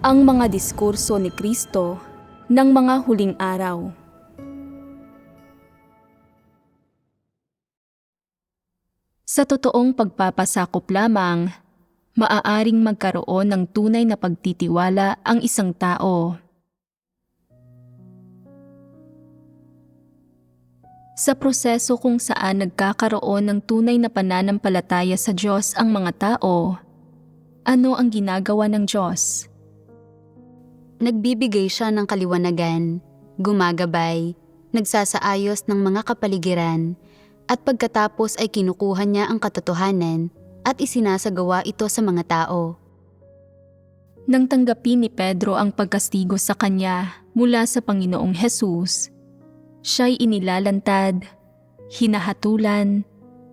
Ang mga diskurso ni Kristo ng mga huling araw. Sa totoong pagpapasakop lamang, maaaring magkaroon ng tunay na pagtitiwala ang isang tao. Sa proseso kung saan nagkakaroon ng tunay na pananampalataya sa Diyos ang mga tao, ano ang ginagawa ng Diyos? Nagbibigay siya ng kaliwanagan, gumagabay, nagsasaayos ng mga kapaligiran, at pagkatapos ay kinukuha niya ang katotohanan at isinasagawa ito sa mga tao. Nang tanggapin ni Pedro ang pagkastigo sa kanya mula sa Panginoong Hesus, siya'y inilalantad, hinahatulan,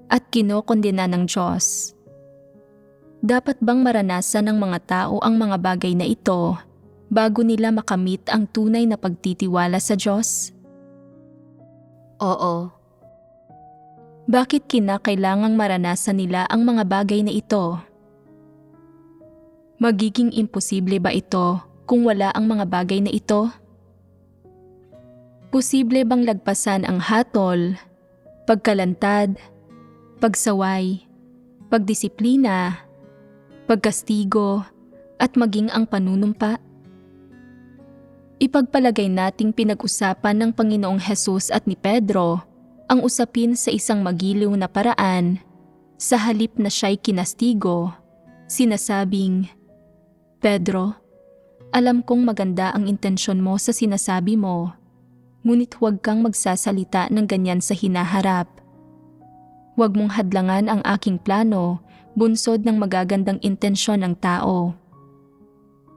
at kinokondena ng Diyos. Dapat bang maranasan ng mga tao ang mga bagay na ito bago nila makamit ang tunay na pagtitiwala sa Diyos? Oo, Bakit kinakailangang maranasan nila ang mga bagay na ito? Magiging imposible ba ito kung wala ang mga bagay na ito? Posible bang lagpasan ang hatol, pagkalantad, pagsaway, pagdisiplina, pagkastigo, at maging ang panunumpa? Ipagpalagay nating pinag-usapan ng Panginoong Hesus at ni Pedro ang usapin sa isang magiliw na paraan. Sa halip na siya'y kinastigo, sinasabing, "Pedro, alam kong maganda ang intensyon mo sa sinasabi mo, ngunit huwag kang magsasalita ng ganyan sa hinaharap. Huwag mong hadlangan ang aking plano, bunsod ng magagandang intensyon ng tao.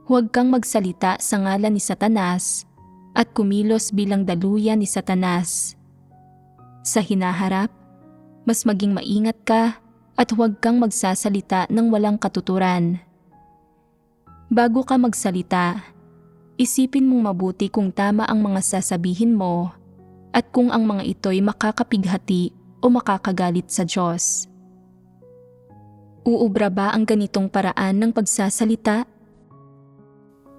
Huwag kang magsalita sa ngalan ni Satanas at kumilos bilang daluyan ni Satanas. Sa hinaharap, mas maging maingat ka at huwag kang magsasalita ng walang katuturan. Bago ka magsalita, isipin mong mabuti kung tama ang mga sasabihin mo at kung ang mga ito'y makakapighati o makakagalit sa Diyos. Uubra ba ang ganitong paraan ng pagsasalita?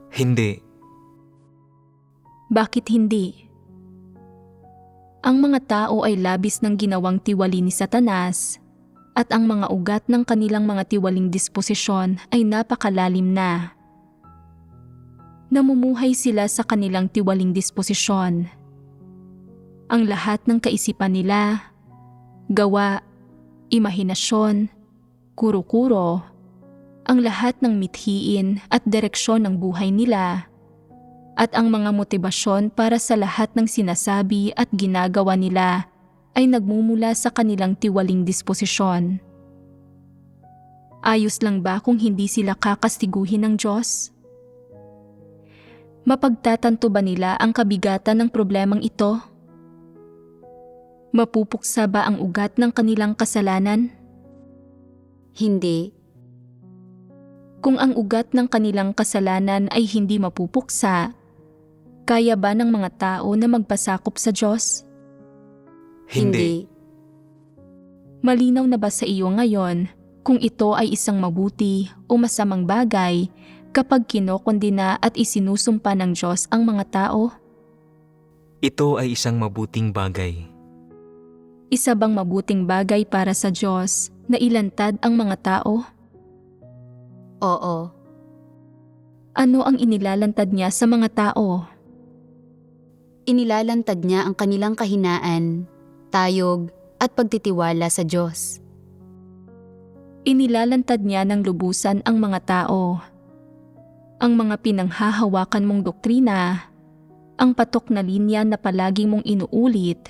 Hindi. Bakit hindi? Ang mga tao ay labis ng ginawang tiwali ni Satanas at ang mga ugat ng kanilang mga tiwaling disposisyon ay napakalalim na. Namumuhay sila sa kanilang tiwaling disposisyon. Ang lahat ng kaisipan nila, gawa, imahinasyon, kuro-kuro, ang lahat ng mithiin at direksyon ng buhay nila, at ang mga motibasyon para sa lahat ng sinasabi at ginagawa nila ay nagmumula sa kanilang tiwaling disposisyon. Ayos lang ba kung hindi sila kakastiguhin ng Diyos? Mapagtatanto ba nila ang kabigatan ng problemang ito? Mapupuksa ba ang ugat ng kanilang kasalanan? hindi, Kung ang ugat ng kanilang kasalanan ay hindi mapupuksa, kaya ba ng mga tao na magpasakop sa Diyos? hindi, Malinaw na ba sa iyo ngayon kung ito ay isang mabuti o masamang bagay kapag kinokondena at isinusumpa ng Diyos ang mga tao? Ito ay isang mabuting bagay. Isa bang mabuting bagay para sa Diyos na ilantad ang mga tao? oo, Ano ang inilalantad niya sa mga tao? inilalantad niya ang kanilang kahinaan, tayog, at pagtitiwala sa Diyos. Inilalantad niya ng lubusan ang mga tao. Ang mga pinanghahawakan mong doktrina, ang patok na linya na palagi mong inuulit,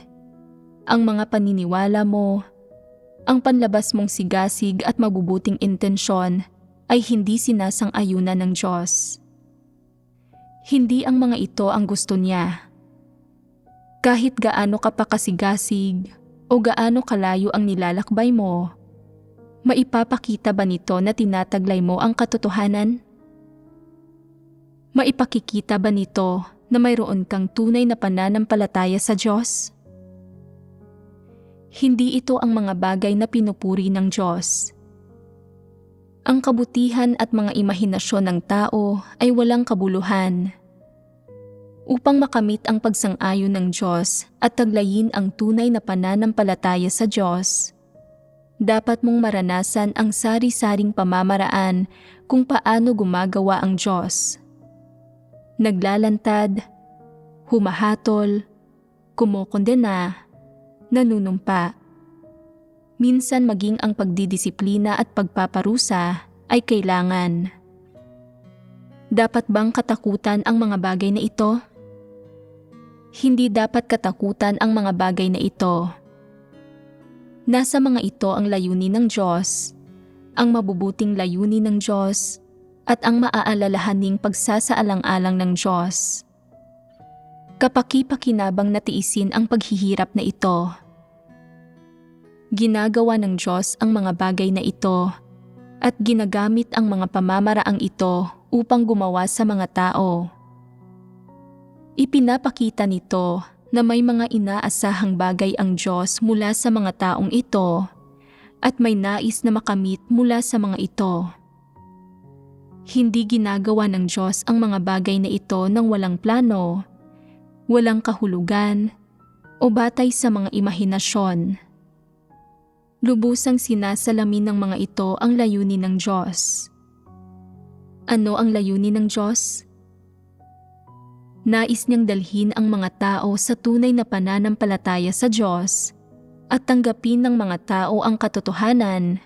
ang mga paniniwala mo, ang panlabas mong sigasig at mabubuting intensyon ay hindi sinasang-ayunan ng Diyos. Hindi ang mga ito ang gusto niya. Kahit gaano ka pa kasigasig o gaano kalayo ang nilalakbay mo, maipapakita ba nito na tinataglay mo ang katotohanan? Maipakikita ba nito na mayroon kang tunay na pananampalataya sa Diyos? Hindi ito ang mga bagay na pinupuri ng Diyos. Ang kabutihan at mga imahinasyon ng tao ay walang kabuluhan. Upang makamit ang pagsang-ayon ng Diyos at taglayin ang tunay na pananampalataya sa Diyos, dapat mong maranasan ang sari-saring pamamaraan kung paano gumagawa ang Diyos. Naglalantad, humahatol, kumokondena, nanunumpa. Minsan maging ang pagdidisiplina at pagpaparusa ay kailangan. Dapat bang katakutan ang mga bagay na ito? Hindi dapat katakutan ang mga bagay na ito. Nasa mga ito ang layunin ng Diyos, ang mabubuting layunin ng Diyos, at ang maaalalahaning pagsasaalang-alang ng Diyos. Kapaki-pakinabang na tiisin ang paghihirap na ito. Ginagawa ng Diyos ang mga bagay na ito at ginagamit ang mga pamamaraang ito upang gumawa sa mga tao. Ipinapakita nito na may mga inaasahang bagay ang Diyos mula sa mga taong ito at may nais na makamit mula sa mga ito. Hindi ginagawa ng Diyos ang mga bagay na ito ng walang plano, walang kahulugan, o batay sa mga imahinasyon. Lubusang sinasalamin ng mga ito ang layunin ng Diyos. Ano ang layunin ng Diyos? Nais niyang dalhin ang mga tao sa tunay na pananampalataya sa Diyos at tanggapin ng mga tao ang katotohanan,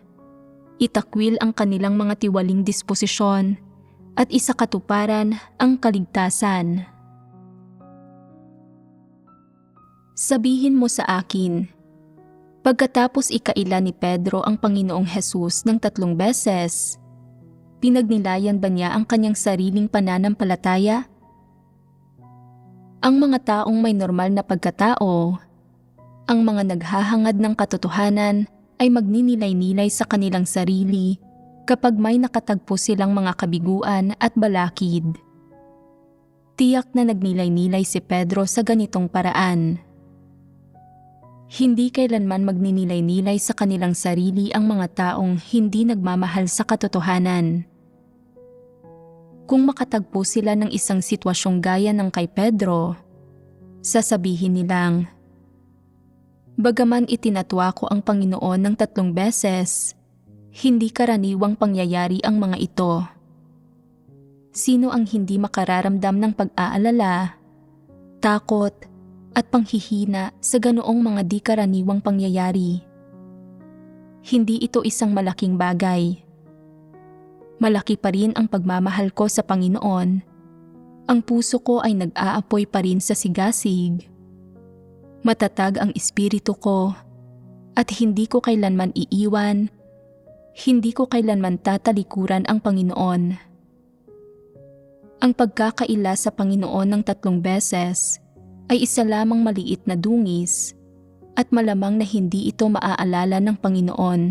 itakwil ang kanilang mga tiwaling disposisyon at isakatuparan ang kaligtasan. Sabihin mo sa akin, pagkatapos ikaila ni Pedro ang Panginoong Hesus ng 3 beses, pinagnilayan ba niya ang kanyang sariling pananampalataya? Ang mga taong may normal na pagkatao, ang mga naghahangad ng katotohanan ay magninilay-nilay sa kanilang sarili kapag may nakatagpo silang mga kabiguan at balakid. Tiyak na nagnilay-nilay si Pedro sa ganitong paraan. Hindi kailanman magninilay-nilay sa kanilang sarili ang mga taong hindi nagmamahal sa katotohanan. Kung makatagpo sila ng isang sitwasyong gaya ng kay Pedro, sasabihin nilang, bagaman itinatwa ko ang Panginoon ng 3 beses, hindi karaniwang pangyayari ang mga ito. Sino ang hindi makararamdam ng pag-aalala, takot, at panghihina sa ganoong mga di karaniwang pangyayari? Hindi ito isang malaking bagay. Malaki pa rin ang pagmamahal ko sa Panginoon. Ang puso ko ay nag-aapoy pa rin sa sigasig. Matatag ang espiritu ko at hindi ko kailanman iiwan, hindi ko kailanman tatalikuran ang Panginoon. Ang pagkakaila sa Panginoon ng 3 beses ay isa lamang maliit na dungis at malamang na hindi ito maaalala ng Panginoon.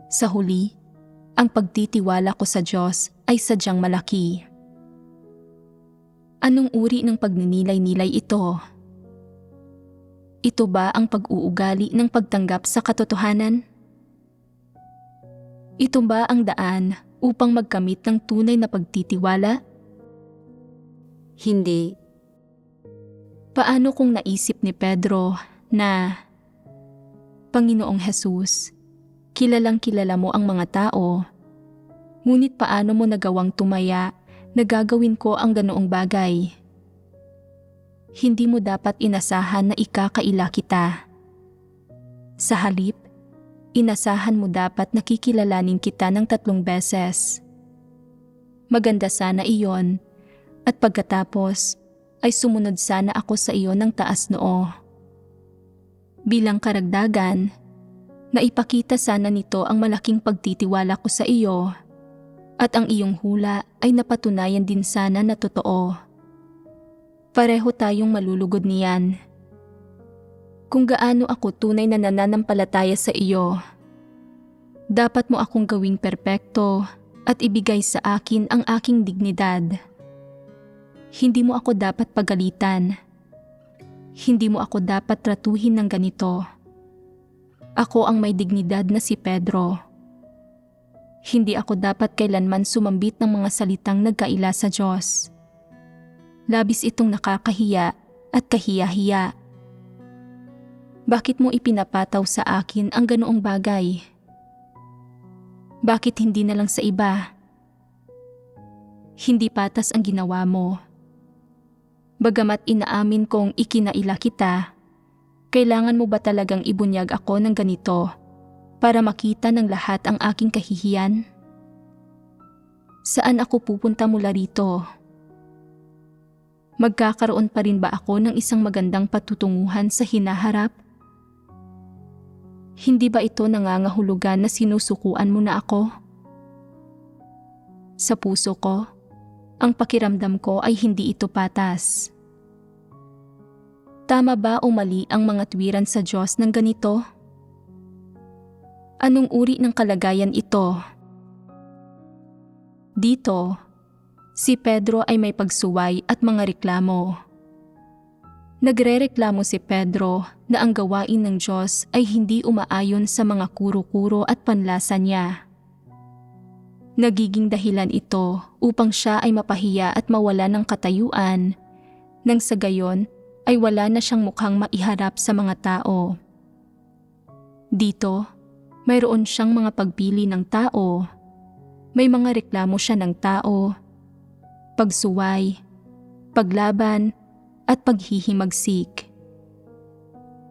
Sa huli, ang pagtitiwala ko sa Diyos ay sadyang malaki. Anong uri ng pagninilay-nilay ito? Ito ba ang pag-uugali ng pagtanggap sa katotohanan? Ito ba ang daan upang magkamit ng tunay na pagtitiwala? Hindi. Paano kung naisip ni Pedro na, Panginoong Hesus, kilalang kilala mo ang mga tao, ngunit paano mo nagawang tumaya na gagawin ko ang ganoong bagay? Hindi mo dapat inasahan na ikakaila kita. Sa halip, inasahan mo dapat na kikilalanin kita ng 3 beses. Maganda sana iyon, at pagkatapos ay sumunod sana ako sa iyo ng taas noo. Bilang karagdagan, naipakita sana nito ang malaking pagtitiwala ko sa iyo, at ang iyong hula ay napatunayan din sana na totoo. Pareho tayong malulugod niyan. Kung gaano ako tunay na nananampalataya sa iyo, dapat mo akong gawing perpekto at ibigay sa akin ang aking dignidad. Hindi mo ako dapat pagalitan. Hindi mo ako dapat tratuhin ng ganito. Ako ang may dignidad na si Pedro. Hindi ako dapat kailanman sumambit ng mga salitang nagkaila sa Diyos. Labis itong nakakahiya at kahiya-hiya. Bakit mo ipinapataw sa akin ang ganoong bagay? Bakit hindi na lang sa iba? Hindi patas ang ginawa mo. Bagamat inaamin kong ikinaila kita, kailangan mo ba talagang ibunyag ako ng ganito para makita ng lahat ang aking kahihiyan? Saan ako pupunta mula rito? Magkakaroon pa rin ba ako ng isang magandang patutunguhan sa hinaharap? Hindi ba ito nangangahulugan na sinusukuan mo na ako? Sa puso ko, ang pakiramdam ko ay hindi ito patas. Tama ba o mali ang mga tuwiran sa Diyos ng ganito? Anong uri ng kalagayan ito? Dito, si Pedro ay may pagsuway at mga reklamo. Nagrereklamo si Pedro na ang gawain ng Diyos ay hindi umaayon sa mga kuro-kuro at panlasa niya. Nagiging dahilan ito upang siya ay mapahiya at mawala ng katayuan, nang sa gayon ay wala na siyang mukhang maiharap sa mga tao. Dito, mayroon siyang mga pagpili ng tao. May mga reklamo siya ng tao, pagsuway, paglaban, at paghihimagsik.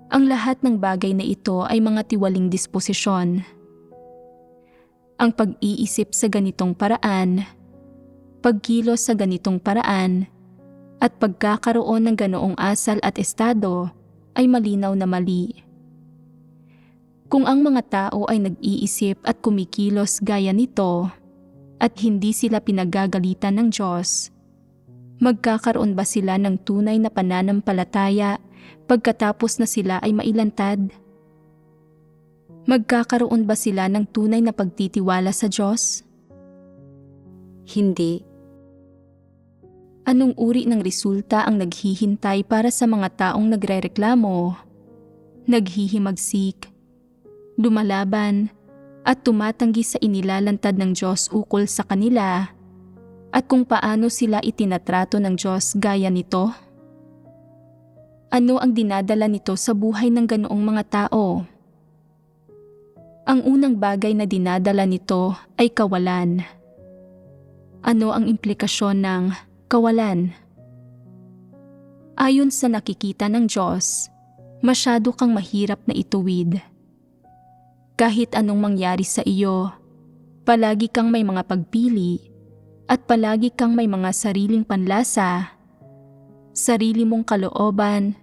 Ang lahat ng bagay na ito ay mga tiwaling disposisyon. Ang pag-iisip sa ganitong paraan, pagkilos sa ganitong paraan, at pagkakaroon ng ganoong asal at estado ay malinaw na mali. Kung ang mga tao ay nag-iisip at kumikilos gaya nito at hindi sila pinagagalitan ng Diyos, magkakaroon ba sila ng tunay na pananampalataya pagkatapos na sila ay mailantad? Magkakaroon ba sila ng tunay na pagtitiwala sa Diyos? Hindi. Anong uri ng resulta ang naghihintay para sa mga taong nagrereklamo, naghihimagsik, lumalaban, at tumatanggi sa inilalantad ng Diyos ukol sa kanila, at kung paano sila itinatrato ng Diyos gaya nito? Ano ang dinadala nito sa buhay ng ganoong mga tao? Ang unang bagay na dinadala nito ay kawalan. Ano ang implikasyon ng kawalan? Ayon sa nakikita ng Diyos, masyado kang mahirap na ituwid. Kahit anong mangyari sa iyo, palagi kang may mga pagpili at palagi kang may mga sariling panlasa, sarili mong kalooban,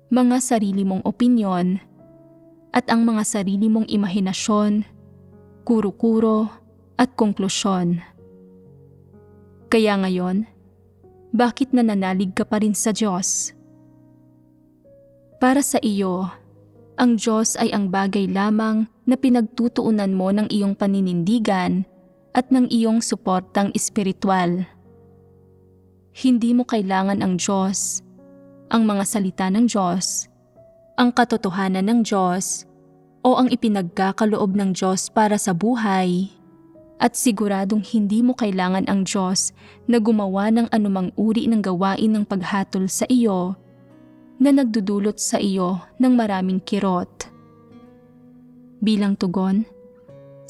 mga sarili mong opinyon, at ang mga sarili mong imahinasyon, kuro-kuro at konklusyon. Kaya ngayon, bakit nananalig ka pa rin sa Diyos? Para sa iyo, ang Diyos ay ang bagay lamang na pinagtutuunan mo ng iyong paninindigan at ng iyong suportang espiritual. Hindi mo kailangan ang Diyos, ang mga salita ng Diyos, ang katotohanan ng Diyos, o ang ipinagkakaloob ng Diyos para sa buhay, at siguradong hindi mo kailangan ang Diyos na gumawa ng anumang uri ng gawain ng paghatol sa iyo na nagdudulot sa iyo ng maraming kirot. Bilang tugon,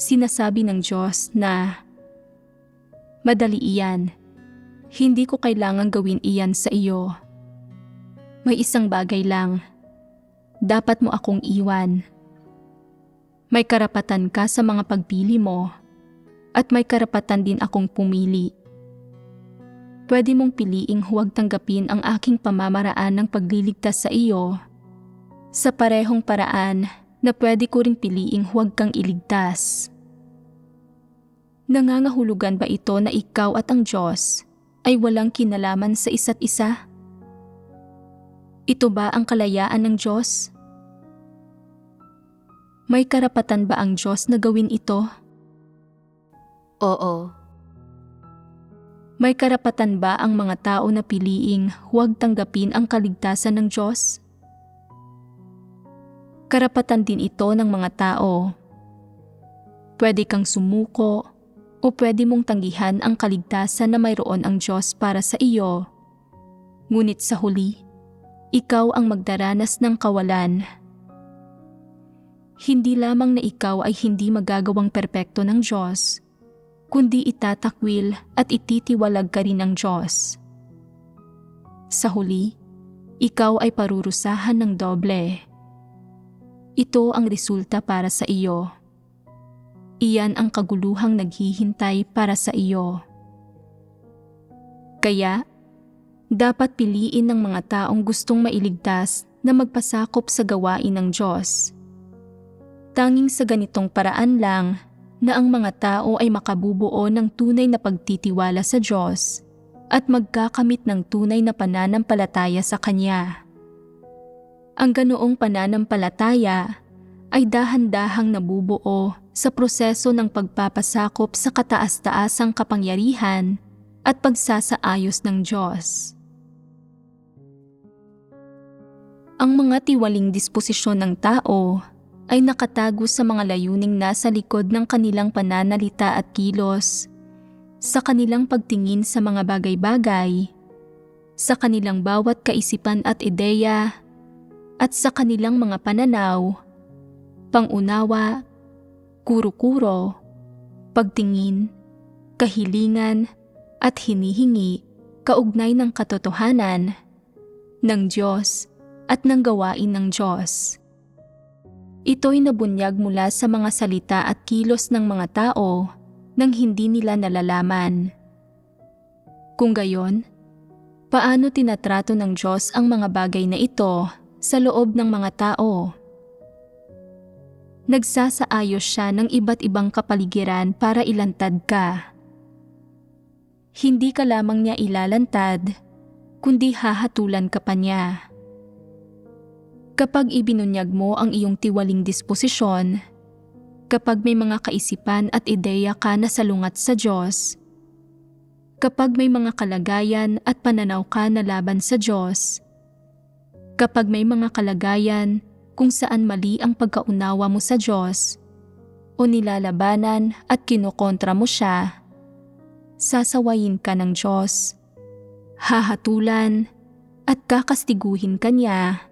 sinasabi ng Diyos na, "Madali iyan, hindi ko kailangang gawin iyan sa iyo. May isang bagay lang, dapat mo akong iwan. May karapatan ka sa mga pagpili mo, at may karapatan din akong pumili. Pwede mong piliing huwag tanggapin ang aking pamamaraan ng pagliligtas sa iyo, sa parehong paraan na pwede ko ring piliing huwag kang iligtas. Nangangahulugan ba ito na ikaw at ang Diyos ay walang kinalaman sa isa't isa? Ito ba ang kalayaan ng Diyos? May karapatan ba ang Diyos na gawin ito? Oo. May karapatan ba ang mga tao na piliing huwag tanggapin ang kaligtasan ng Diyos? Karapatan din ito ng mga tao. Pwede kang sumuko o pwede mong tanggihan ang kaligtasan na mayroon ang Diyos para sa iyo. Ngunit sa huli, ikaw ang magdaranas ng kawalan. Hindi lamang na ikaw ay hindi magagawang perpekto ng Diyos, kundi itatakwil at ititiwalag ka rin ng Diyos. Sa huli, ikaw ay parurusahan ng doble. Ito ang resulta para sa iyo. Iyan ang kaguluhang naghihintay para sa iyo. Kaya, dapat piliin ng mga taong gustong mailigtas na magpasakop sa gawain ng Diyos. Tanging sa ganitong paraan lang na ang mga tao ay makabubuo ng tunay na pagtitiwala sa Diyos at magkakamit ng tunay na pananampalataya sa Kanya. Ang ganoong pananampalataya ay dahan-dahang nabubuo sa proseso ng pagpapasakop sa kataas-taasang kapangyarihan at pagsasaayos ng Diyos. Ang mga tiwaling disposisyon ng tao ay nakatago sa mga layuning nasa likod ng kanilang pananalita at kilos, sa kanilang pagtingin sa mga bagay-bagay, sa kanilang bawat kaisipan at ideya, at sa kanilang mga pananaw, pangunawa, kuro-kuro, pagtingin, kahilingan, at hinihingi kaugnay ng katotohanan, ng Diyos at ng gawain ng Diyos. Ito'y nabunyag mula sa mga salita at kilos ng mga tao nang hindi nila nalalaman. Kung gayon, paano tinatrato ng Diyos ang mga bagay na ito sa loob ng mga tao? Nagsasaayos siya ng iba't ibang kapaligiran para ilantad ka. Hindi ka lamang niya ilalantad, kundi hahatulan ka pa niya. Kapag ibinunyag mo ang iyong tiwaling disposisyon, kapag may mga kaisipan at ideya ka na salungat sa Diyos, kapag may mga kalagayan at pananaw ka na laban sa Diyos, kapag may mga kalagayan kung saan mali ang pagkaunawa mo sa Diyos, o nilalabanan at kinokontra mo siya, sasawayin ka ng Diyos, hahatulan at kakastiguhin ka niya,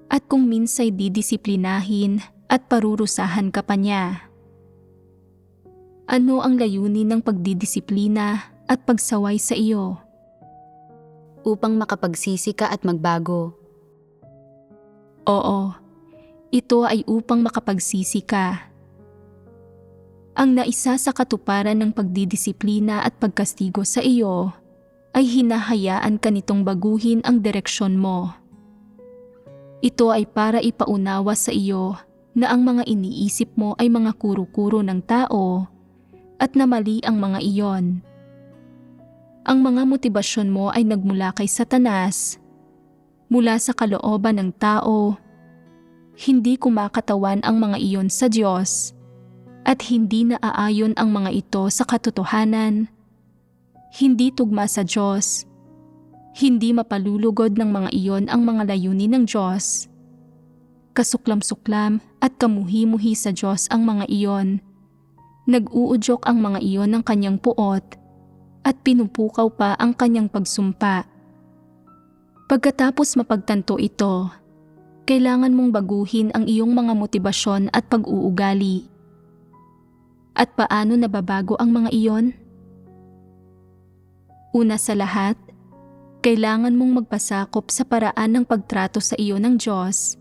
at kung minsay didisiplinahin at parurusahan ka pa niya. Ano ang layunin ng pagdidisiplina at pagsaway sa iyo? Upang makapagsisi ka at magbago. Oo, ito ay upang makapagsisi ka. Ang naisa sa katuparan ng pagdidisiplina at pagkastigo sa iyo ay hinahayaan ka nitong baguhin ang direksyon mo. Ito ay para ipaunawa sa iyo na ang mga iniisip mo ay mga kuro-kuro ng tao at na mali ang mga iyon. Ang mga motibasyon mo ay nagmula kay Satanas, mula sa kalooban ng tao, hindi kumakatawan ang mga iyon sa Diyos, at hindi naaayon ang mga ito sa katotohanan, hindi tugma sa Diyos, hindi mapalulugod ng mga iyon ang mga layunin ng Diyos. Kasuklam-suklam at kamuhi-muhi sa Diyos ang mga iyon. Nag-uudyok ang mga iyon ng kanyang puot at pinupukaw pa ang kanyang pagsumpa. Pagkatapos mapagtanto ito, kailangan mong baguhin ang iyong mga motibasyon at pag-uugali. At paano nababago ang mga iyon? Una sa lahat, kailangan mong magpasakop sa paraan ng pagtrato sa iyo ng Diyos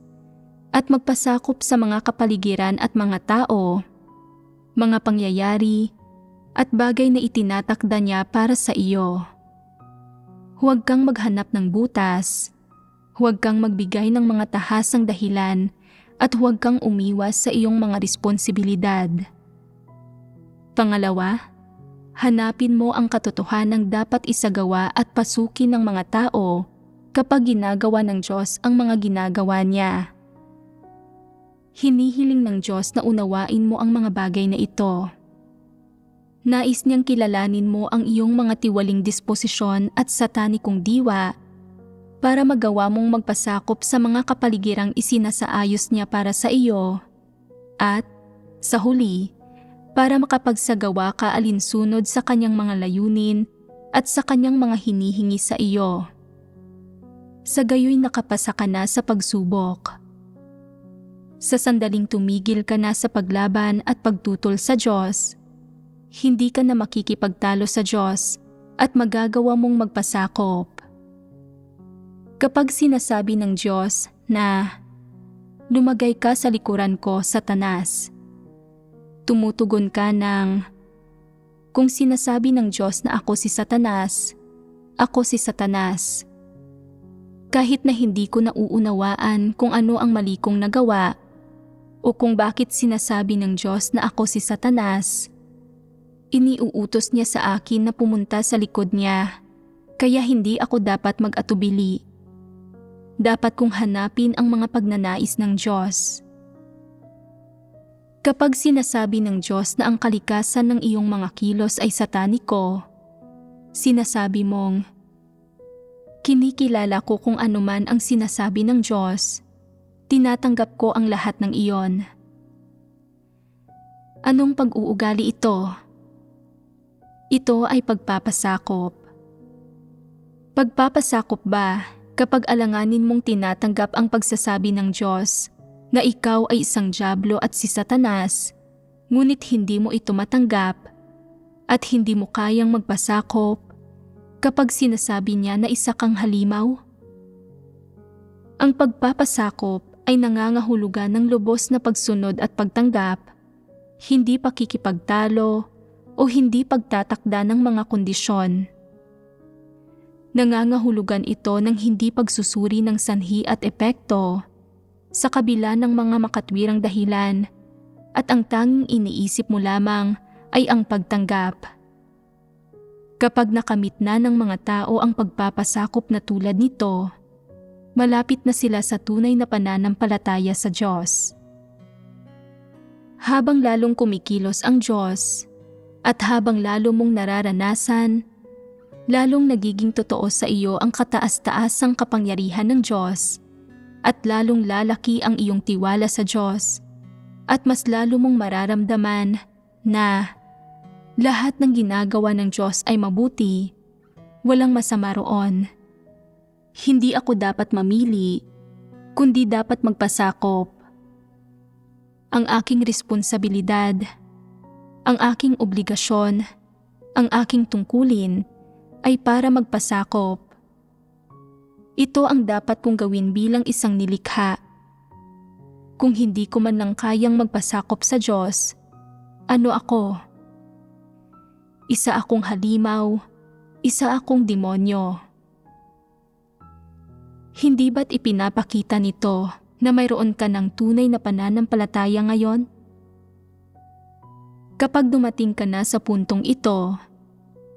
at magpasakop sa mga kapaligiran at mga tao, mga pangyayari at bagay na itinatakda niya para sa iyo. Huwag kang maghanap ng butas, huwag kang magbigay ng mga tahasang dahilan at huwag kang umiwas sa iyong mga responsibilidad. Pangalawa, hanapin mo ang katotohanang dapat isagawa at pasukin ng mga tao kapag ginagawa ng Diyos ang mga ginagawa niya. Hinihiling ng Diyos na unawain mo ang mga bagay na ito. Nais niyang kilalanin mo ang iyong mga tiwaling disposisyon at satanikong diwa para magawa mong magpasakop sa mga kapaligirang isinasaayos niya para sa iyo at, sa huli, para makapagsagawa ka alinsunod sa kanyang mga layunin at sa kanyang mga hinihingi sa iyo. Sa gayoy nakapasa ka na sa pagsubok. Sa sandaling tumigil ka na sa paglaban at pagtutol sa Diyos, hindi ka na makikipagtalo sa Diyos at magagawa mong magpasakop. Kapag sinasabi ng Diyos na, "Lumagay ka sa likuran ko, Satanas," tumutugon ka ng, "Kung sinasabi ng Diyos na ako si Satanas, ako si Satanas." Kahit na hindi ko nauunawaan kung ano ang mali kong nagawa o kung bakit sinasabi ng Diyos na ako si Satanas, iniuutos niya sa akin na pumunta sa likod niya, kaya hindi ako dapat mag-atubili. Dapat kong hanapin ang mga pagnanais ng Diyos. Kapag sinasabi ng Diyos na ang kalikasan ng iyong mga kilos ay sataniko, sinasabi mong, "Kinikilala ko kung anuman ang sinasabi ng Diyos, tinatanggap ko ang lahat ng iyon." Anong pag-uugali ito? Ito ay pagpapasakop. Pagpapasakop ba kapag alanganin mong tinatanggap ang pagsasabi ng Diyos na ikaw ay isang dyablo at si Satanas, ngunit hindi mo ito matanggap at hindi mo kayang magpasakop kapag sinasabi niya na isa kang halimaw? Ang pagpapasakop ay nangangahulugan ng lubos na pagsunod at pagtanggap, hindi pakikipagtalo o hindi pagtatakda ng mga kondisyon. Nangangahulugan ito ng hindi pagsusuri ng sanhi at epekto sa kabila ng mga makatwirang dahilan at ang tanging iniisip mo lamang ay ang pagtanggap. Kapag nakamit na ng mga tao ang pagpapasakop na tulad nito, malapit na sila sa tunay na pananampalataya sa Diyos. Habang lalong kumikilos ang Diyos at habang lalo mong nararanasan, lalong nagiging totoo sa iyo ang kataas-taasang kapangyarihan ng Diyos at lalong lalaki ang iyong tiwala sa Diyos at mas lalo mong mararamdaman na lahat ng ginagawa ng Diyos ay mabuti, walang masama roon. Hindi ako dapat mamili, kundi dapat magpasakop. Ang aking responsibilidad, ang aking obligasyon, ang aking tungkulin ay para magpasakop. Ito ang dapat kong gawin bilang isang nilikha. Kung hindi ko man lang kayang magpasakop sa Diyos, ano ako? Isa akong halimaw, isa akong demonyo. Hindi ba't ipinapakita nito na mayroon ka ng tunay na pananampalataya ngayon? Kapag dumating ka na sa puntong ito,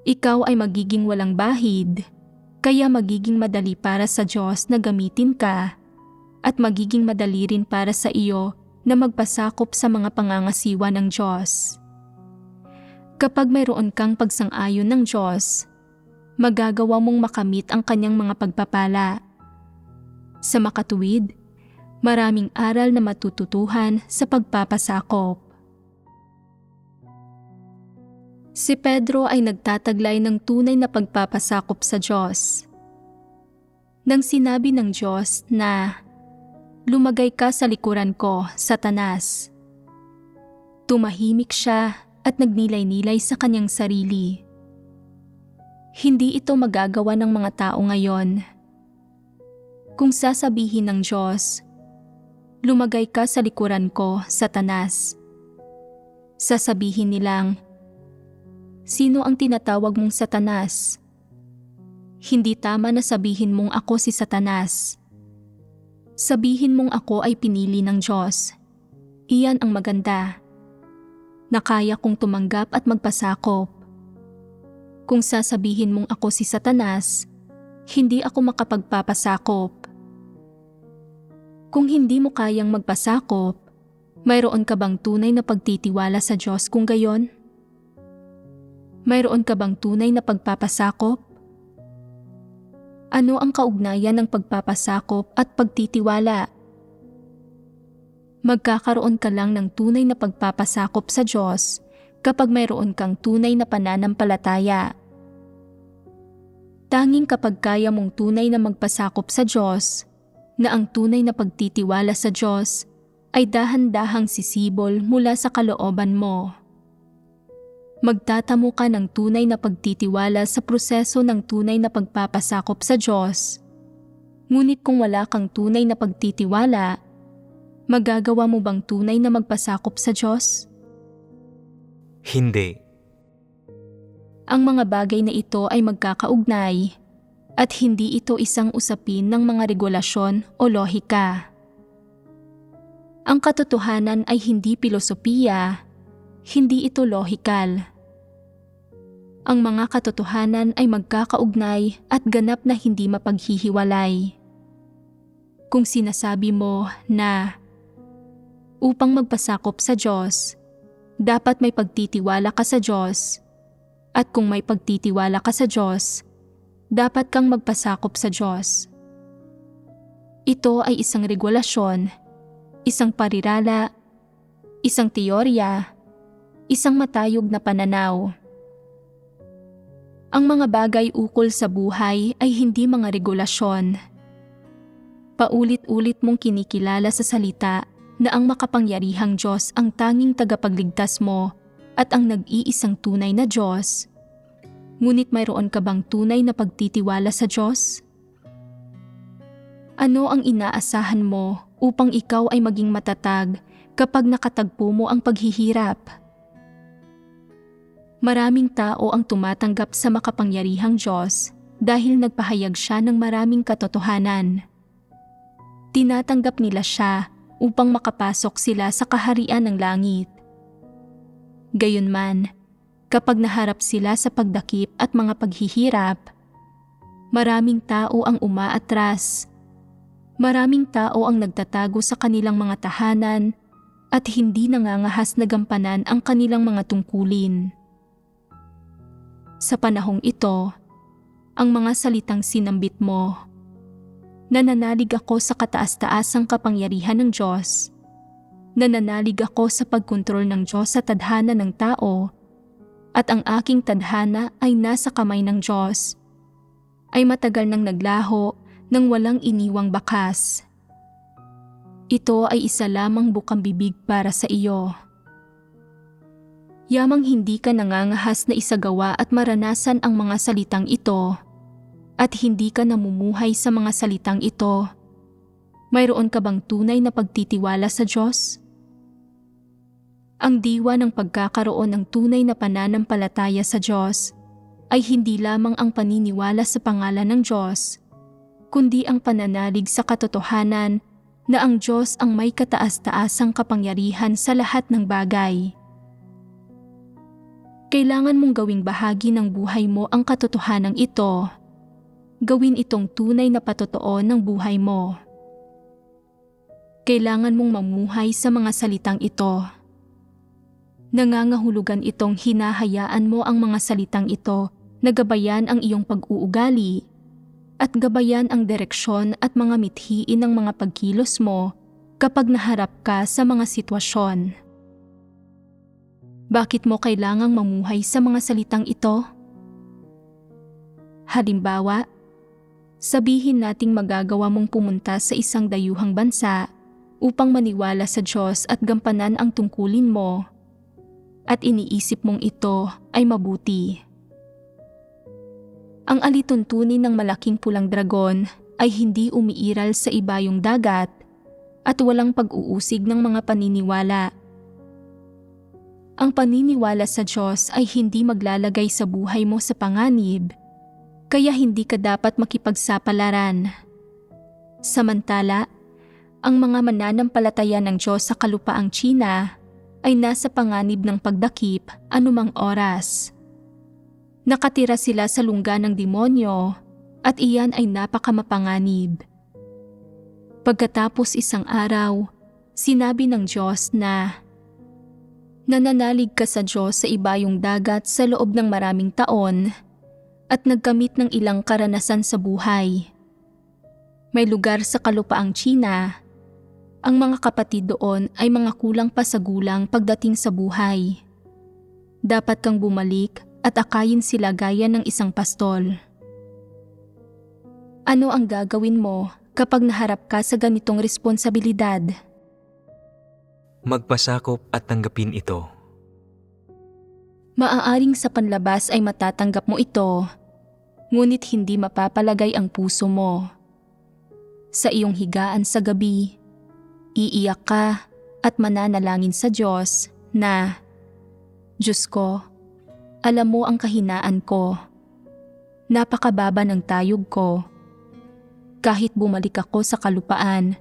ikaw ay magiging walang bahid, kaya magiging madali para sa Diyos na gamitin ka at magiging madali rin para sa iyo na magpasakop sa mga pangangasiwa ng Diyos. Kapag mayroon kang pagsang-ayon ng Diyos, magagawa mong makamit ang kanyang mga pagpapala. Sa makatuwid, maraming aral na matututuhan sa pagpapasakop. Si Pedro ay nagtataglay ng tunay na pagpapasakop sa Diyos. Nang sinabi ng Diyos na, "Lumagay ka sa likuran ko, Satanas," tumahimik siya at nagnilay-nilay sa kanyang sarili. Hindi ito magagawa ng mga tao ngayon. Kung sasabihin ng Diyos, "Lumagay ka sa likuran ko, Satanas," sasabihin nilang, "Sino ang tinatawag mong Satanas?" Hindi tama na sabihin mong ako si Satanas. Sabihin mong ako ay pinili ng Diyos. Iyan ang maganda. Na kaya kong tumanggap at magpasakop. Kung sasabihin mong ako si Satanas, hindi ako makapagpapasakop. Kung hindi mo kayang magpasakop, mayroon ka bang tunay na pagtitiwala sa Diyos kung gayon? Mayroon ka bang tunay na pagpapasakop? Ano ang kaugnayan ng pagpapasakop at pagtitiwala? Magkakaroon ka lang ng tunay na pagpapasakop sa Diyos kapag mayroon kang tunay na pananampalataya. Tanging kapag kaya mong tunay na magpasakop sa Diyos, na ang tunay na pagtitiwala sa Diyos ay dahan-dahang sisibol mula sa kalooban mo. Magtatamo ka ng tunay na pagtitiwala sa proseso ng tunay na pagpapasakop sa Diyos. Ngunit kung wala kang tunay na pagtitiwala, magagawa mo bang tunay na magpasakop sa Diyos? Hindi. Ang mga bagay na ito ay magkakaugnay at hindi ito isang usapin ng mga regulasyon o lohika. Ang katotohanan ay hindi pilosopiya, hindi ito lohikal. Ang mga katotohanan ay magkakaugnay at ganap na hindi mapaghihiwalay. Kung sinasabi mo na upang magpasakop sa Diyos, dapat may pagtitiwala ka sa Diyos, at kung may pagtitiwala ka sa Diyos, dapat kang magpasakop sa Diyos. Ito ay isang regulasyon, isang parirala, isang teorya, isang matayog na pananaw. Ang mga bagay ukol sa buhay ay hindi mga regulasyon. Paulit-ulit mong kinikilala sa salita na ang makapangyarihang Diyos ang tanging tagapagligtas mo at ang nag-iisang tunay na Diyos. Ngunit mayroon ka bang tunay na pagtitiwala sa Diyos? Ano ang inaasahan mo upang ikaw ay maging matatag kapag nakatagpo mo ang paghihirap? Maraming tao ang tumatanggap sa makapangyarihang Diyos dahil nagpahayag siya ng maraming katotohanan. Tinatanggap nila siya upang makapasok sila sa kaharian ng langit. Gayunman, kapag naharap sila sa pagdakip at mga paghihirap, maraming tao ang umaatras. Maraming tao ang nagtatago sa kanilang mga tahanan at hindi nangangahas na gampanan ang kanilang mga tungkulin. Sa panahong ito, ang mga salitang sinambit mo, nananalig ako sa kataas-taasang kapangyarihan ng Diyos, nananalig ako sa pagkontrol ng Diyos sa tadhana ng tao, at ang aking tadhana ay nasa kamay ng Diyos, ay matagal nang naglaho nang walang iniwang bakas. Ito ay isa lamang bukang bibig para sa iyo. Yamang hindi ka nangangahas na isagawa at maranasan ang mga salitang ito, at hindi ka namumuhay sa mga salitang ito, mayroon ka bang tunay na pagtitiwala sa Diyos? Ang diwa ng pagkakaroon ng tunay na pananampalataya sa Diyos ay hindi lamang ang paniniwala sa pangalan ng Diyos, kundi ang pananalig sa katotohanan na ang Diyos ang may kataas-taasang kapangyarihan sa lahat ng bagay. Kailangan mong gawing bahagi ng buhay mo ang katotohanan ito. Gawin itong tunay na patotoo ng buhay mo. Kailangan mong mamuhay sa mga salitang ito. Nangangahulugan itong hinahayaan mo ang mga salitang ito na gabayan ang iyong pag-uugali at gabayan ang direksyon at mga mithiin ng mga pagkilos mo kapag naharap ka sa mga sitwasyon. Bakit mo kailangang mamuhay sa mga salitang ito? Halimbawa, sabihin nating magagawa mong pumunta sa isang dayuhang bansa upang maniwala sa Diyos at gampanan ang tungkulin mo, at iniisip mong ito ay mabuti. Ang alituntunin ng malaking pulang dragon ay hindi umiiral sa ibayong dagat at walang pag-uusig ng mga paniniwala. Ang paniniwala sa Diyos ay hindi maglalagay sa buhay mo sa panganib, kaya hindi ka dapat makipagsapalaran. Samantala, ang mga mananampalataya ng Diyos sa kalupaang Tsina ay nasa panganib ng pagdakip anumang oras. Nakatira sila sa lungga ng demonyo at iyan ay napakamapanganib. Pagkatapos isang araw, sinabi ng Diyos na, nananalig ka sa Diyos sa ibayong dagat sa loob ng maraming taon at nagkamit ng ilang karanasan sa buhay. May lugar sa kalupaang Tsina. Ang mga kapatid doon ay mga kulang pa sa gulang pagdating sa buhay. Dapat kang bumalik at akayin sila gaya ng isang pastol. Ano ang gagawin mo kapag naharap ka sa ganitong responsibilidad? Magpasakop at tanggapin ito. Maaaring sa panlabas ay matatanggap mo ito, ngunit hindi mapapalagay ang puso mo. Sa iyong higaan sa gabi, iiyak ka at mananalangin sa Diyos na, Diyos ko, alam mo ang kahinaan ko. Napakababa ng tayog ko. Kahit bumalik ako sa kalupaan,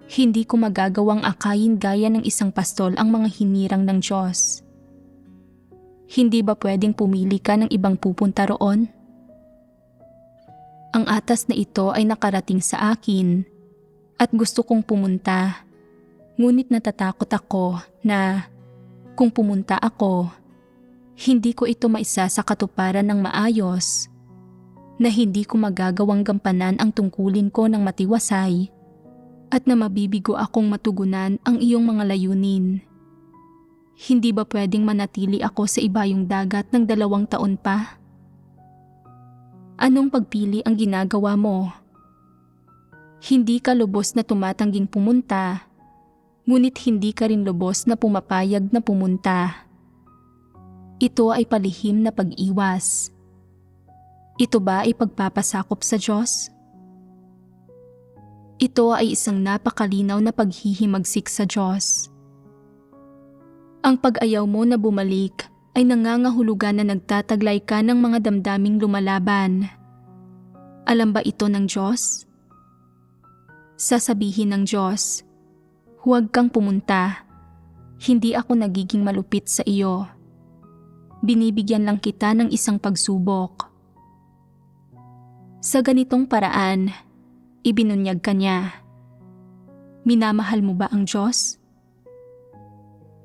hindi ko magagawang akayin gaya ng isang pastol ang mga hinirang ng Diyos. Hindi ba pwedeng pumili ka ng ibang pupunta roon? Ang atas na ito ay nakarating sa akin at gusto kong pumunta, ngunit natatakot ako na kung pumunta ako, hindi ko ito maisa sa katuparan ng maayos, na hindi ko magagawang gampanan ang tungkulin ko ng matiwasay at na mabibigo akong matugunan ang iyong mga layunin. Hindi ba pwedeng manatili ako sa ibayong dagat ng 2 taon pa? Anong pagpili ang ginagawa mo? Hindi ka lubos na tumatangging pumunta, ngunit hindi ka rin lubos na pumapayag na pumunta. Ito ay palihim na pag-iwas. Ito ba ay pagpapasakop sa Diyos? Ito ay isang napakalinaw na paghihimagsik sa Diyos. Ang pag-ayaw mo na bumalik ay nangangahulugan na nagtataglay ka ng mga damdaming lumalaban. Alam ba ito ng Diyos? Sasabihin ng Diyos, huwag kang pumunta. Hindi ako nagiging malupit sa iyo. Binibigyan lang kita ng isang pagsubok. Sa ganitong paraan, ibinunyag ka niya. Minamahal mo ba ang Diyos?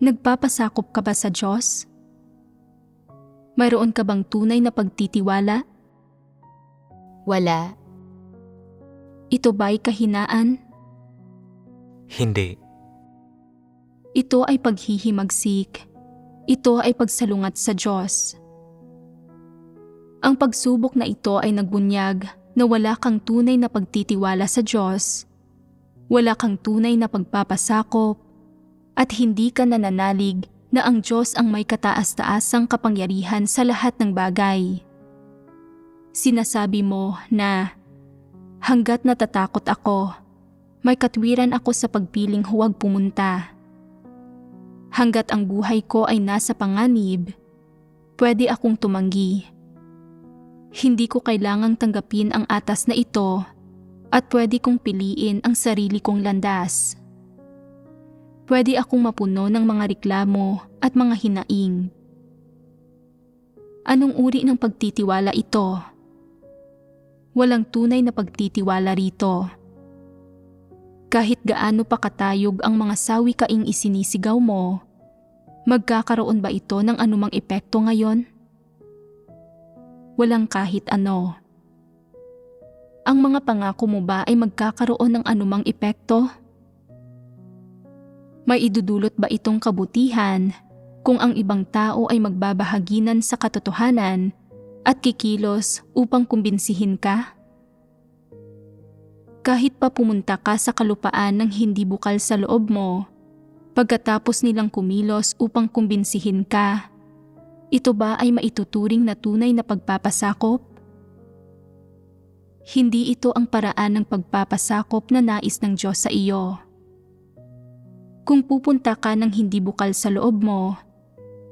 Nagpapasakop ka ba sa Diyos? Mayroon ka bang tunay na pagtitiwala? Wala. Ito ba'y kahinaan? Hindi. Ito ay paghihimagsik. Ito ay pagsalungat sa Diyos. Ang pagsubok na ito ay nagbunyag na wala kang tunay na pagtitiwala sa Diyos, wala kang tunay na pagpapasakop, at hindi ka nananalig na ang Diyos ang may kataas-taasang kapangyarihan sa lahat ng bagay. Sinasabi mo na, hanggat natatakot ako, may katwiran ako sa pagpiling huwag pumunta. Hanggat ang buhay ko ay nasa panganib, pwede akong tumanggi. Hindi ko kailangang tanggapin ang atas na ito at pwede kong piliin ang sarili kong landas. Pwede akong mapuno ng mga reklamo at mga hinaing. Anong uri ng pagtitiwala ito? Walang tunay na pagtitiwala rito. Kahit gaano pa katayog ang mga sawi-kaing isinisigaw mo, magkakaroon ba ito ng anumang epekto ngayon? Walang kahit ano. Ang mga pangako mo ba ay magkakaroon ng anumang epekto? May idudulot ba itong kabutihan kung ang ibang tao ay magbabahaginan sa katotohanan at kikilos upang kumbinsihin ka? Kahit pa pumunta ka sa kalupaan ng hindi bukal sa loob mo, pagkatapos nilang kumilos upang kumbinsihin ka, ito ba ay maituturing na tunay na pagpapasakop? Hindi ito ang paraan ng pagpapasakop na nais ng Diyos sa iyo. Kung pupunta ka ng hindi bukal sa loob mo,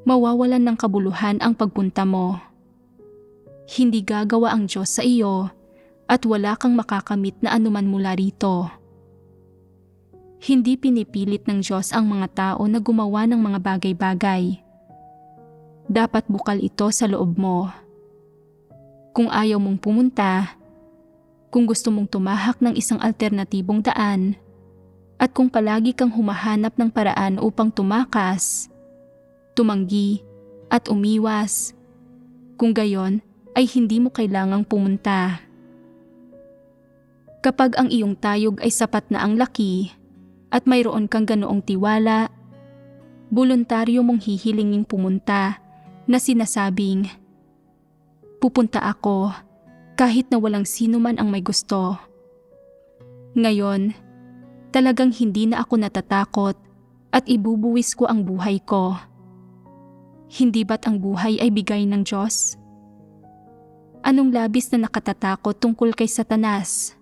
mawawalan ng kabuluhan ang pagpunta mo. Hindi gagawa ang Diyos sa iyo at wala kang makakamit na anuman mula rito. Hindi pinipilit ng Diyos ang mga tao na gumawa ng mga bagay-bagay. Dapat bukal ito sa loob mo. Kung ayaw mong pumunta, kung gusto mong tumahak ng isang alternatibong daan, at kung palagi kang humahanap ng paraan upang tumakas, tumanggi, at umiwas, kung gayon ay hindi mo kailangang pumunta. Kapag ang iyong tayog ay sapat na ang laki at mayroon kang ganoong tiwala, voluntaryo mong hihilinging pumunta na sinasabing, pupunta ako kahit na walang sino man ang may gusto. Ngayon, talagang hindi na ako natatakot at ibubuwis ko ang buhay ko. Hindi ba't ang buhay ay bigay ng Diyos? Anong labis na nakatatakot tungkol kay Satanas?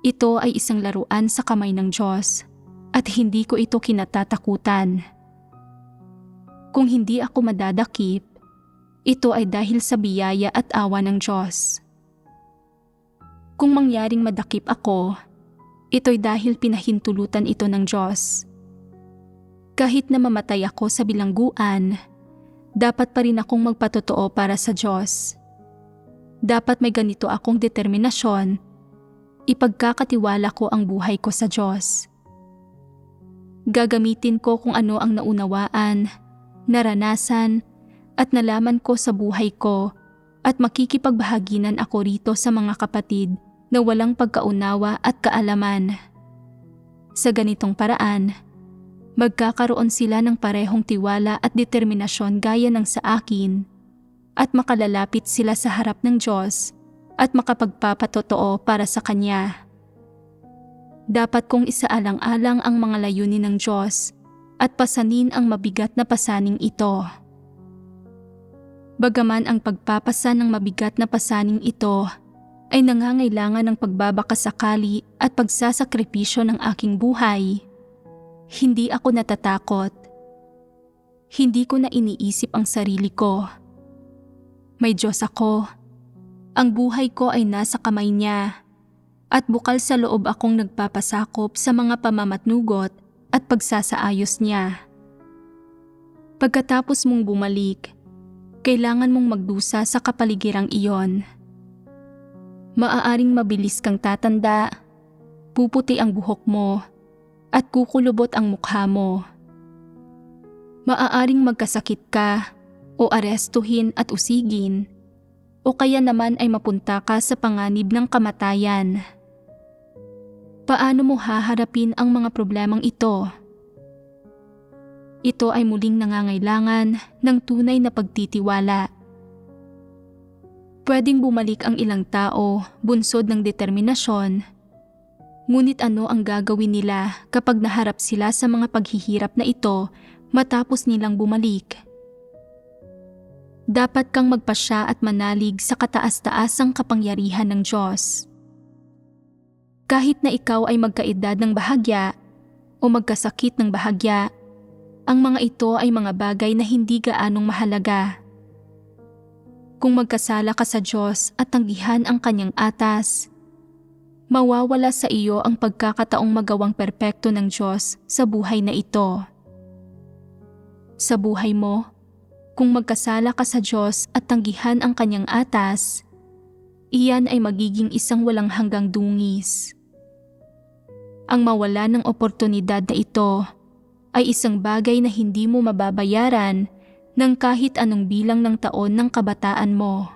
Ito ay isang laruan sa kamay ng Diyos at hindi ko ito kinatatakutan. Kung hindi ako madadakip, ito ay dahil sa biyaya at awa ng Diyos. Kung mangyaring madakip ako, ito'y dahil pinahintulutan ito ng Diyos. Kahit na mamatay ako sa bilangguan, dapat pa rin akong magpatotoo para sa Diyos. Dapat may ganito akong determinasyon, ipagkakatiwala ko ang buhay ko sa Diyos. Gagamitin ko kung ano ang naunawaan, naranasan, at nalaman ko sa buhay ko at makikipagbahaginan ako rito sa mga kapatid na walang pagkaunawa at kaalaman. Sa ganitong paraan, magkakaroon sila ng parehong tiwala at determinasyon gaya ng sa akin at makalalapit sila sa harap ng Diyos at makapagpapatotoo para sa Kanya. Dapat kong isaalang-alang ang mga layunin ng Diyos at pasanin ang mabigat na pasaning ito. Bagaman ang pagpapasa ng mabigat na pasaning ito ay nangangailangan ng pagbabakasakali at pagsasakripisyo ng aking buhay, hindi ako natatakot. Hindi ko na iniisip ang sarili ko. May Diyos ako. Ang buhay ko ay nasa kamay niya at bukal sa loob akong nagpapasakop sa mga pamamatnugot at pagsasaayos niya. Pagkatapos mong bumalik, kailangan mong magdusa sa kapaligirang iyon. Maaaring mabilis kang tatanda, puputi ang buhok mo, at kukulubot ang mukha mo. Maaaring magkasakit ka, o arestuhin at usigin, o kaya naman ay mapunta ka sa panganib ng kamatayan. Paano mo haharapin ang mga problemang ito? Ito ay muling nangangailangan ng tunay na pagtitiwala. Pwedeng bumalik ang ilang tao bunsod ng determinasyon, ngunit ano ang gagawin nila kapag naharap sila sa mga paghihirap na ito matapos nilang bumalik? Dapat kang magpasya at manalig sa kataas-taasang kapangyarihan ng Diyos. Kahit na ikaw ay magkaedad ng bahagya o magkasakit ng bahagya, ang mga ito ay mga bagay na hindi gaanong mahalaga. Kung magkasala ka sa Diyos at tanggihan ang kanyang atas, mawawala sa iyo ang pagkakataong magawang perpekto ng Diyos sa buhay na ito. Sa buhay mo, kung magkasala ka sa Diyos at tanggihan ang kanyang atas, iyan ay magiging isang walang hanggang dungis. Ang mawala ng oportunidad na ito ay isang bagay na hindi mo mababayaran ng kahit anong bilang ng taon ng kabataan mo.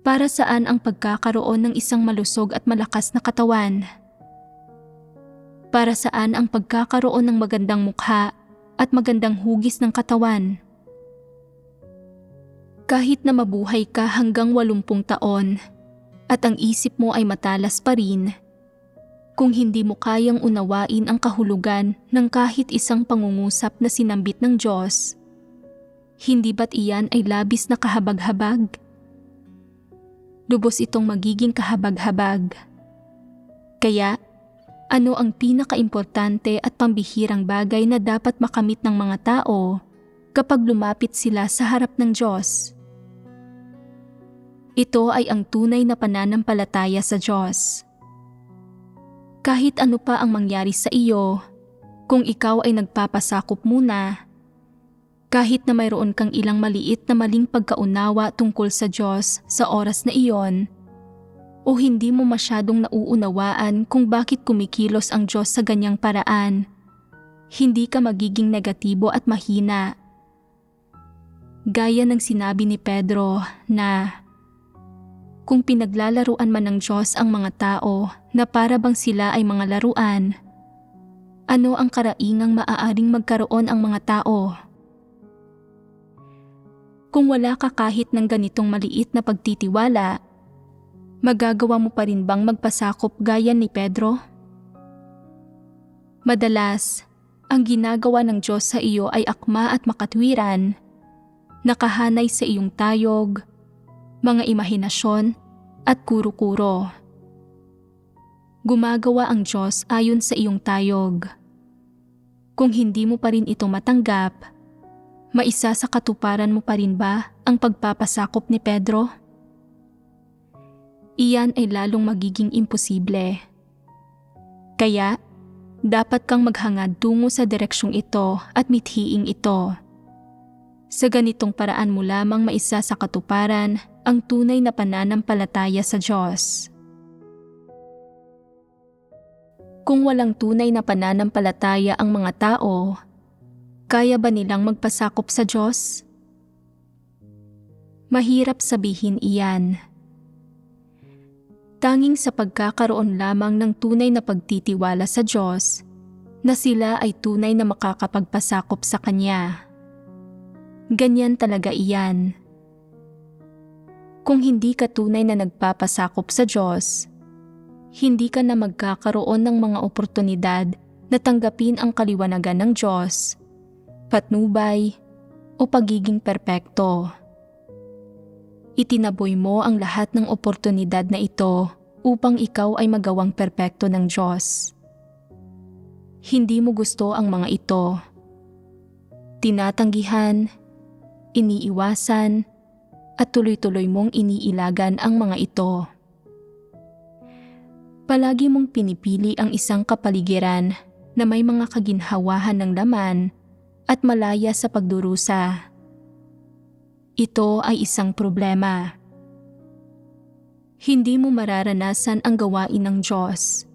Para saan ang pagkakaroon ng isang malusog at malakas na katawan? Para saan ang pagkakaroon ng magandang mukha at magandang hugis ng katawan? Kahit na mabuhay ka hanggang 80 taon at ang isip mo ay matalas pa rin, kung hindi mo kayang unawain ang kahulugan ng kahit isang pangungusap na sinambit ng Diyos, hindi ba't iyan ay labis na kahabag-habag? Lubos itong magiging kahabag-habag. Kaya, ano ang pinakaimportante at pambihirang bagay na dapat makamit ng mga tao kapag lumapit sila sa harap ng Diyos? Ito ay ang tunay na pananampalataya sa Diyos. Kahit ano pa ang mangyari sa iyo, kung ikaw ay nagpapasakop muna, kahit na mayroon kang ilang maliit na maling pagkaunawa tungkol sa Diyos sa oras na iyon, o hindi mo masyadong nauunawaan kung bakit kumikilos ang Diyos sa ganyang paraan, hindi ka magiging negatibo at mahina. Gaya ng sinabi ni Pedro na, kung pinaglalaruan man ng Diyos ang mga tao na para bang sila ay mga laruan, ano ang karaingang maaaring magkaroon ang mga tao? Kung wala ka kahit ng ganitong maliit na pagtitiwala, magagawa mo pa rin bang magpasakop gaya ni Pedro? Madalas, ang ginagawa ng Diyos sa iyo ay akma at makatwiran, nakahanay sa iyong tayog, mga imahinasyon at kuro-kuro. Gumagawa ang Diyos ayon sa iyong tayog. Kung hindi mo pa rin ito matanggap, maisa sa katuparan mo pa rin ba ang pagpapasakop ni Pedro? Iyan ay lalong magiging imposible. Kaya, dapat kang maghangad tungo sa direksyong ito at mithiing ito. Sa ganitong paraan mo lamang maisa sa katuparan ang tunay na pananampalataya sa Diyos. Kung walang tunay na pananampalataya ang mga tao, kaya ba nilang magpasakop sa Diyos? Mahirap sabihin iyan. Tanging sa pagkakaroon lamang ng tunay na pagtitiwala sa Diyos, na sila ay tunay na makakapagpasakop sa Kanya. Ganyan talaga iyan. Kung hindi ka tunay na nagpapasakop sa Diyos, hindi ka na magkakaroon ng mga oportunidad na tanggapin ang kaliwanagan ng Diyos, patnubay, o pagiging perpekto. Itinaboy mo ang lahat ng oportunidad na ito upang ikaw ay magawang perpekto ng Diyos. Hindi mo gusto ang mga ito. Tinatanggihan, iniiwasan, at tuloy-tuloy mong iniilagan ang mga ito. Palagi mong pinipili ang isang kapaligiran na may mga kaginhawahan ng laman at malaya sa pagdurusa. Ito ay isang problema. Hindi mo mararanasan ang gawain ng Diyos.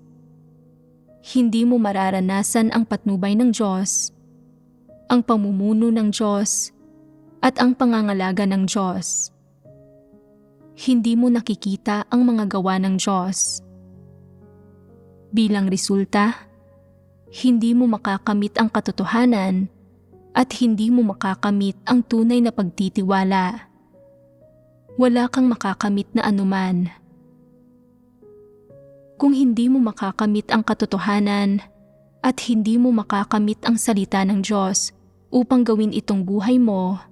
Hindi mo mararanasan ang patnubay ng Diyos, ang pamumuno ng Diyos, at ang pangangalaga ng Diyos. Hindi mo nakikita ang mga gawa ng Diyos. Bilang resulta, hindi mo makakamit ang katotohanan at hindi mo makakamit ang tunay na pagtitiwala. Wala kang makakamit na anuman. Kung hindi mo makakamit ang katotohanan at hindi mo makakamit ang salita ng Diyos upang gawin itong buhay mo,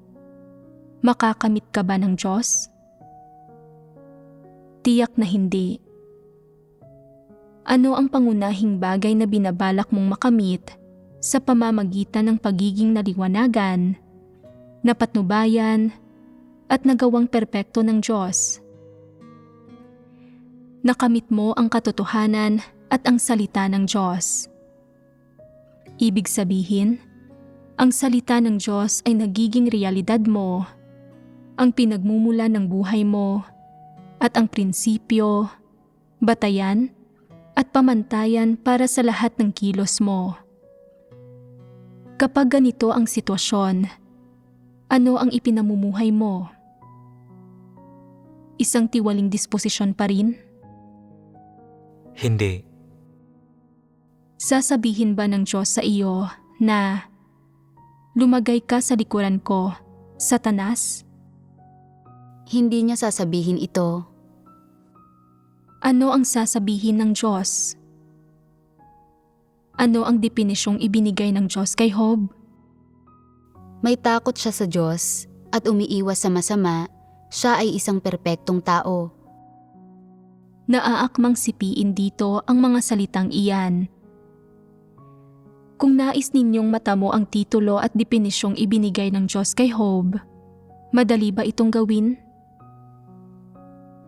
makakamit ka ba ng Diyos? Tiyak na hindi. Ano ang pangunahing bagay na binabalak mong makamit sa pamamagitan ng pagiging naliwanagan, napatnubayan, at nagawang perpekto ng Diyos? Nakamit mo ang katotohanan at ang salita ng Diyos. Ibig sabihin, ang salita ng Diyos ay nagiging realidad mo, ang pinagmumula ng buhay mo, at ang prinsipyo, batayan, at pamantayan para sa lahat ng kilos mo. Kapag ganito ang sitwasyon, ano ang ipinamumuhay mo? Isang tiwaling disposisyon pa rin? Hindi. Sasabihin ba ng Diyos sa iyo na lumagay ka sa likuran ko, Satanas? Hindi niya sasabihin ito. Ano ang sasabihin ng Diyos? Ano ang depinisyong ibinigay ng Diyos kay Job? May takot siya sa Diyos at umiiwas sa masama, siya ay isang perpektong tao. Naaakmang sipiin dito ang mga salitang iyan. Kung nais ninyong matamo ang titulo at depinisyong ibinigay ng Diyos kay Job, madali ba itong gawin?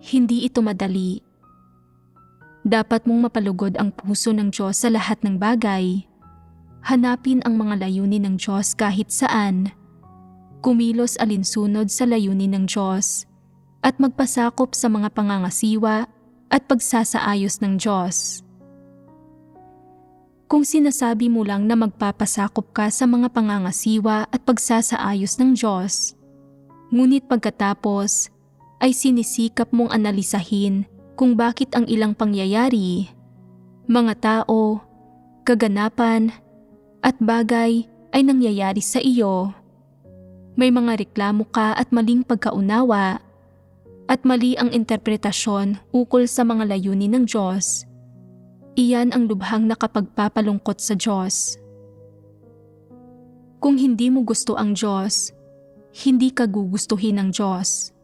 Hindi ito madali. Dapat mong mapalugod ang puso ng Diyos sa lahat ng bagay. Hanapin ang mga layunin ng Diyos kahit saan. Kumilos alinsunod sa layunin ng Diyos at magpasakop sa mga pangangasiwa at pagsasaayos ng Diyos. Kung sinasabi mo lang na magpapasakop ka sa mga pangangasiwa at pagsasaayos ng Diyos, ngunit pagkatapos ay sinisikap mong analisahin kung bakit ang ilang pangyayari, mga tao, kaganapan, at bagay ay nangyayari sa iyo, may mga reklamo ka at maling pagkaunawa, at mali ang interpretasyon ukol sa mga layunin ng Diyos, iyan ang lubhang nakapagpapalungkot sa Diyos. Kung hindi mo gusto ang Diyos, hindi ka gugustuhin ng Diyos.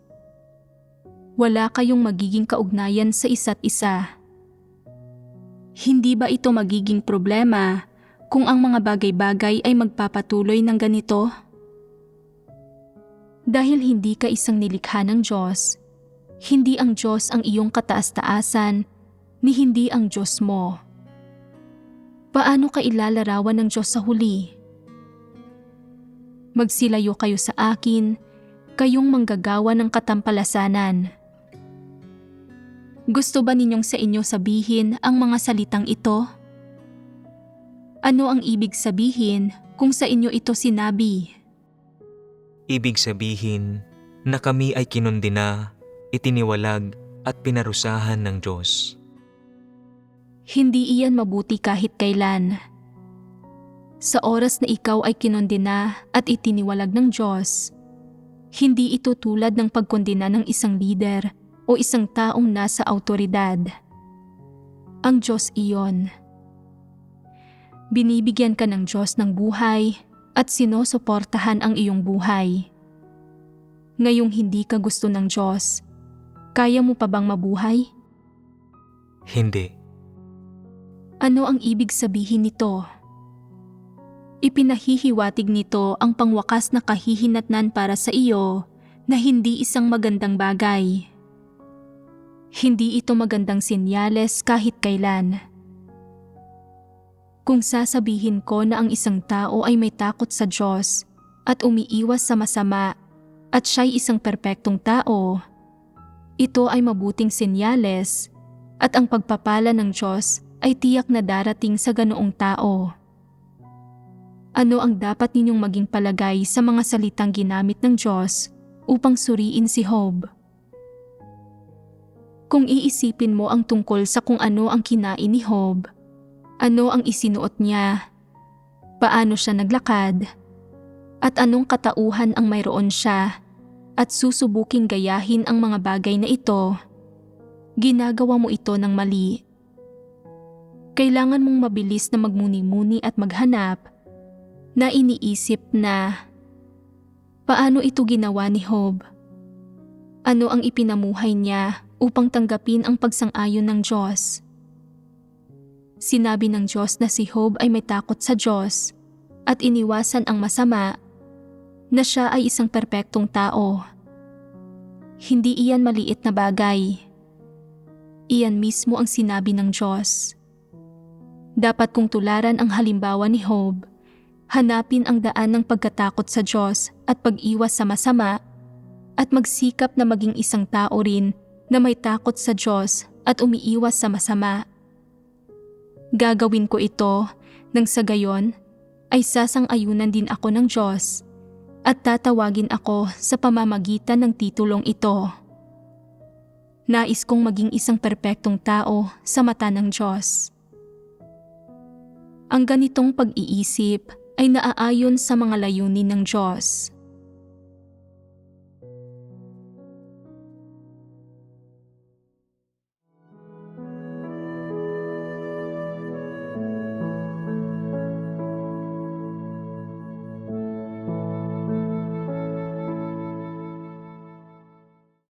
Wala kayong magiging kaugnayan sa isa't isa. Hindi ba ito magiging problema kung ang mga bagay-bagay ay magpapatuloy ng ganito? Dahil hindi ka isang nilikha ng Diyos, hindi ang Diyos ang iyong kataas-taasan, ni hindi ang Diyos mo. Paano ka ilalarawan ng Diyos sa huli? Magsilayo kayo sa akin, kayong manggagawa ng katampalasanan. Gusto ba ninyong sa inyo sabihin ang mga salitang ito? Ano ang ibig sabihin kung sa inyo ito sinabi? Ibig sabihin na kami ay kinundina, itiniwalag at pinarusahan ng Diyos. Hindi iyan mabuti kahit kailan. Sa oras na ikaw ay kinondena at itiniwalag ng Diyos, hindi ito tulad ng pagkondena ng isang lider o isang taong nasa awtoridad. Ang Diyos iyon. Binibigyan ka ng Diyos ng buhay at sinusuportahan ang iyong buhay. Ngayong hindi ka gusto ng Diyos, kaya mo pa bang mabuhay? Hindi. Ano ang ibig sabihin nito? Ipinahihiwatig nito ang pangwakas na kahihinatnan para sa iyo na hindi isang magandang bagay. Hindi ito magandang senyales kahit kailan. Kung sasabihin ko na ang isang tao ay may takot sa Diyos at umiiwas sa masama at siya'y isang perpektong tao, ito ay mabuting senyales at ang pagpapala ng Diyos ay tiyak na darating sa ganoong tao. Ano ang dapat ninyong maging palagay sa mga salitang ginamit ng Diyos upang suriin si Job? Kung iisipin mo ang tungkol sa kung ano ang kinain ni Job, ano ang isinuot niya, paano siya naglakad, at anong katauhan ang mayroon siya, at susubuking gayahin ang mga bagay na ito, ginagawa mo ito ng mali. Kailangan mong mabilis na magmuni-muni at maghanap na iniisip na, paano ito ginawa ni Job? Ano ang ipinamuhay niya upang tanggapin ang pagsang-ayon ng Diyos? Sinabi ng Diyos na si Job ay may takot sa Diyos at iniwasan ang masama, na siya ay isang perpektong tao. Hindi iyan maliit na bagay. Iyan mismo ang sinabi ng Diyos. Dapat kong tularan ang halimbawa ni Job, hanapin ang daan ng pagkatakot sa Diyos at pag-iwas sa masama, at magsikap na maging isang tao rin na may takot sa Diyos at umiiwas sa masama. Gagawin ko ito nang sa gayon ay sasang-ayunan din ako ng Diyos at tatawagin ako sa pamamagitan ng titulong ito. Nais kong maging isang perpektong tao sa mata ng Diyos. Ang ganitong pag-iisip ay naaayon sa mga layunin ng Diyos.